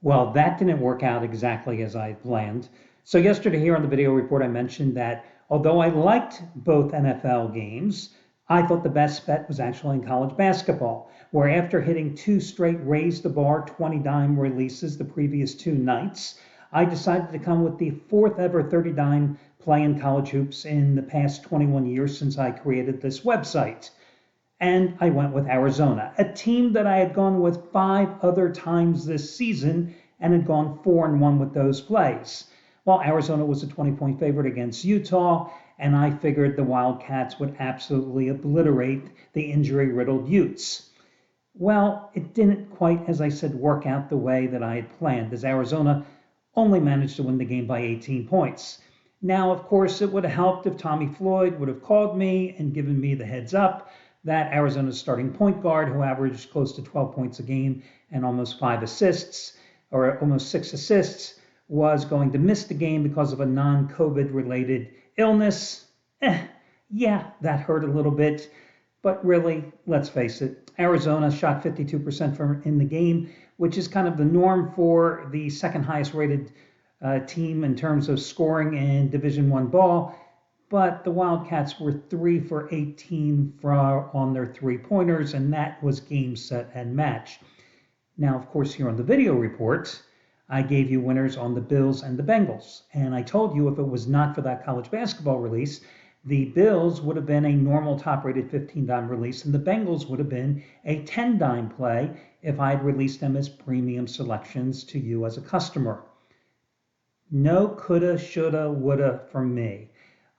Well, that didn't work out exactly as I planned. So yesterday here on the video report, I mentioned that although I liked both NFL games, I thought the best bet was actually in college basketball, where after hitting two straight raise the bar 20 dime releases the previous two nights, I decided to come with the fourth ever 30 dime play in college hoops in the past 21 years since I created this website. And I went with Arizona, a team that I had gone with five other times this season and had gone 4-1 with those plays. Well, Arizona was a 20-point favorite against Utah, and I figured the Wildcats would absolutely obliterate the injury-riddled Utes. Well, it didn't quite, as I said, work out the way that I had planned, as Arizona only managed to win the game by 18 points. Now, of course, it would have helped if Tommy Floyd would have called me and given me the heads up that Arizona's starting point guard, who averaged close to 12 points a game and almost 5 assists, or almost 6 assists, was going to miss the game because of a non-COVID related illness. Yeah, that hurt a little bit. But really, let's face it, Arizona shot 52% in the game, which is kind of the norm for the second highest rated team in terms of scoring in Division I ball. But the Wildcats were 3 for 18 on their three-pointers, and that was game, set, and match. Now, of course, here on the video report, I gave you winners on the Bills and the Bengals. And I told you if it was not for that college basketball release, the Bills would have been a normal top-rated 15-dime release, and the Bengals would have been a 10-dime play if I had released them as premium selections to you as a customer. No coulda, shoulda, woulda from me.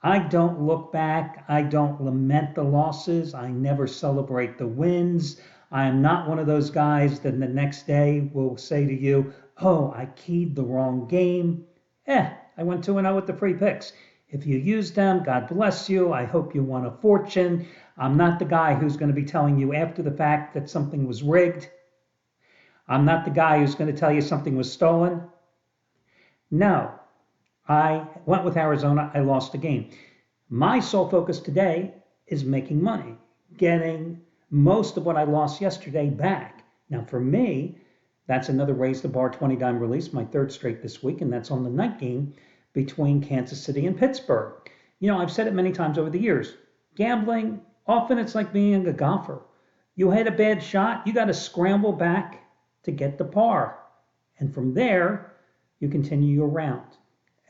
I don't look back. I don't lament the losses. I never celebrate the wins. I am not one of those guys that the next day will say to you, oh, I keyed the wrong game. I went 2-0 with the free picks. If you use them, God bless you. I hope you won a fortune. I'm not the guy who's going to be telling you after the fact that something was rigged. I'm not the guy who's going to tell you something was stolen. No. I went with Arizona. I lost the game. My sole focus today is making money, getting most of what I lost yesterday back. Now, for me, that's another raise the bar 20 dime release, my third straight this week, and that's on the night game between Kansas City and Pittsburgh. You know, I've said it many times over the years. Gambling, often it's like being a golfer. You hit a bad shot, you got to scramble back to get the par. And from there, you continue your round.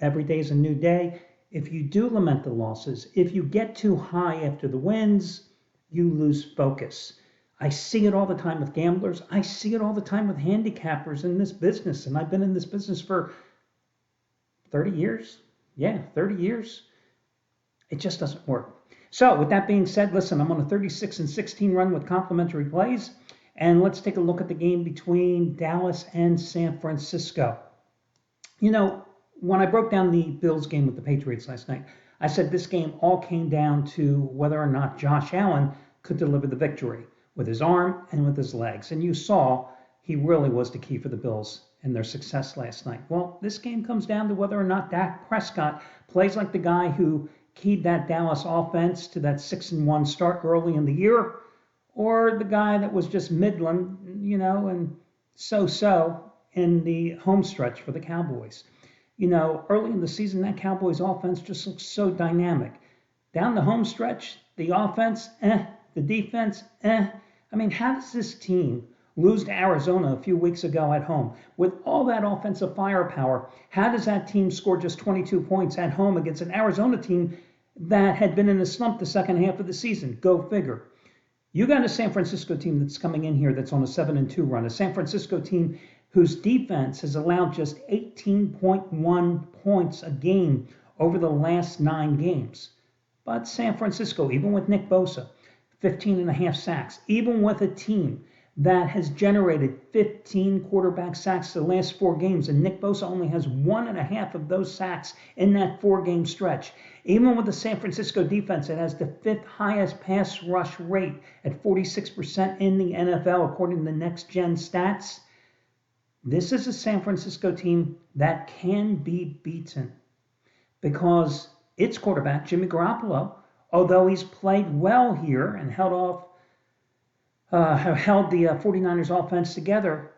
Every day is a new day. If you do lament the losses, if you get too high after the wins, you lose focus. I see it all the time with gamblers. I see it all the time with handicappers in this business. And I've been in this business for 30 years. Yeah, 30 years. It just doesn't work. So with that being said, listen, I'm on a 36-16 run with complimentary plays. And let's take a look at the game between Dallas and San Francisco. You know, when I broke down the Bills game with the Patriots last night, I said this game all came down to whether or not Josh Allen could deliver the victory with his arm and with his legs. And you saw he really was the key for the Bills and their success last night. Well, this game comes down to whether or not Dak Prescott plays like the guy who keyed that Dallas offense to that 6-1 start early in the year, or the guy that was just middling, you know, and so-so in the home stretch for the Cowboys. You know, early in the season, that Cowboys offense just looks so dynamic. Down the home stretch, the offense, the defense, I mean, how does this team lose to Arizona a few weeks ago at home? With all that offensive firepower, how does that team score just 22 points at home against an Arizona team that had been in a slump the second half of the season? Go figure. You got a San Francisco team that's coming in here that's on a 7-2 run, a San Francisco team whose defense has allowed just 18.1 points a game over the last 9 games. But San Francisco, even with Nick Bosa, 15.5 sacks, even with a team that has generated 15 quarterback sacks the last 4 games, and Nick Bosa only has 1.5 of those sacks in that 4-game stretch. Even with the San Francisco defense, it has the 5th highest pass rush rate at 46% in the NFL, according to the Next Gen stats. This is a San Francisco team that can be beaten because its quarterback, Jimmy Garoppolo, although he's played well here and held the 49ers offense together,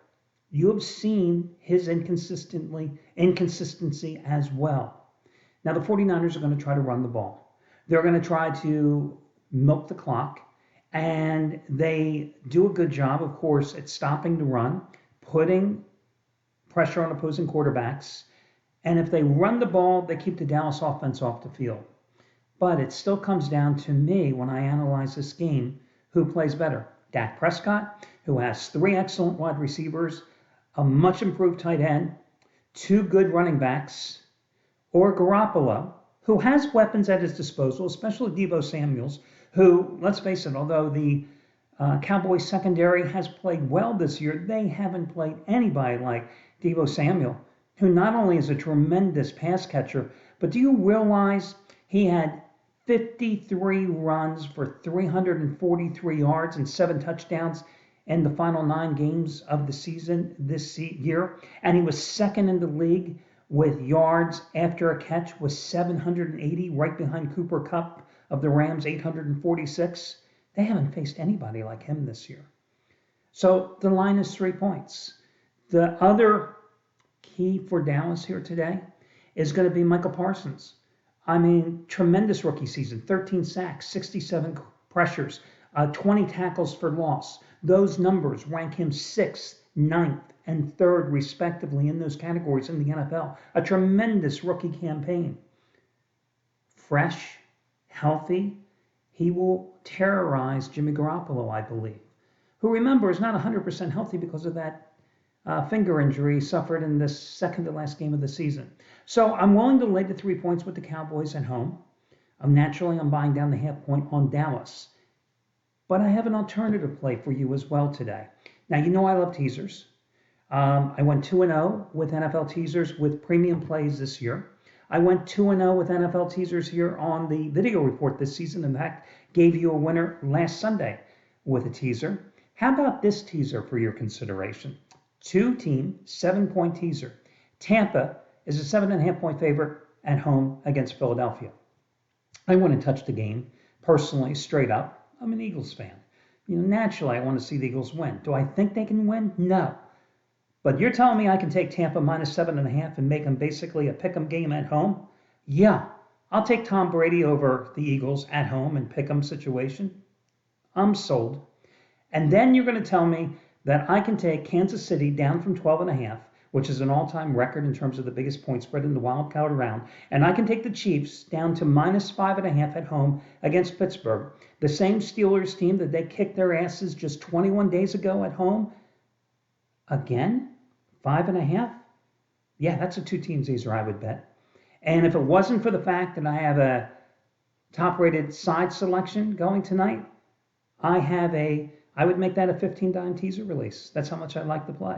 You have seen his inconsistency as well. Now, the 49ers are going to try to run the ball. They're going to try to milk the clock, and they do a good job, of course, at stopping the run, putting pressure on opposing quarterbacks, and if they run the ball, they keep the Dallas offense off the field. But it still comes down to me when I analyze this game, who plays better? Dak Prescott, who has 3 excellent wide receivers, a much improved tight end, 2 good running backs, or Garoppolo, who has weapons at his disposal, especially Deebo Samuels, who, let's face it, although the Cowboys secondary has played well this year, they haven't played anybody like Deebo Samuel, who not only is a tremendous pass catcher, but do you realize he had 53 runs for 343 yards and 7 touchdowns in the final 9 games of the season this year? And he was second in the league with yards after a catch with 780, right behind Cooper Kupp of the Rams, 846. They haven't faced anybody like him this year. So the line is 3 points. The other key for Dallas here today is going to be Michael Parsons. I mean, tremendous rookie season, 13 sacks, 67 pressures, 20 tackles for loss. Those numbers rank him 6th, 9th, and 3rd, respectively, in those categories in the NFL. A tremendous rookie campaign. Fresh, healthy, he will terrorize Jimmy Garoppolo, I believe, who, remember, is not 100% healthy because of that finger injury suffered in the second to last game of the season. So I'm willing to lay the 3 points with the Cowboys at home. Naturally, I'm buying down the half point on Dallas. But I have an alternative play for you as well today. Now, you know I love teasers. I went 2-0 with NFL teasers with premium plays this year. I went 2-0 with NFL teasers here on the video report this season. In fact, gave you a winner last Sunday with a teaser. How about this teaser for your consideration? 2-team, 7-point teaser. Tampa is a 7.5-point favorite at home against Philadelphia. I want to touch the game personally, straight up. I'm an Eagles fan. Naturally, I want to see the Eagles win. Do I think they can win? No. But you're telling me I can take Tampa minus 7.5 and make them basically a pick'em game at home? Yeah. I'll take Tom Brady over the Eagles at home and pick'em situation. I'm sold. And then you're going to tell me that I can take Kansas City down from 12.5, which is an all-time record in terms of the biggest point spread in the wildcard round, and I can take the Chiefs down to minus 5.5 at home against Pittsburgh, the same Steelers team that they kicked their asses just 21 days ago at home. Again, 5.5? Yeah, that's a 2-team teaser, I would bet. And if it wasn't for the fact that I have a top-rated side selection going tonight, I would make that a 15-dime teaser release. That's how much I like to play.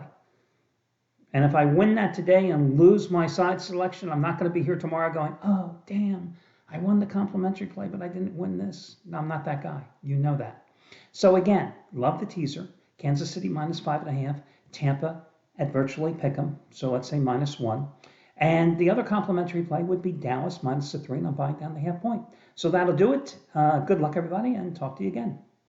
And if I win that today and lose my side selection, I'm not going to be here tomorrow going, oh, damn, I won the complimentary play, but I didn't win this. No, I'm not that guy. You know that. So again, love the teaser. Kansas City minus 5.5. Tampa at virtually pick'em. So let's say minus 1. And the other complimentary play would be Dallas minus 3, and I'm buying down the half point. So that'll do it. Good luck, everybody, and talk to you again.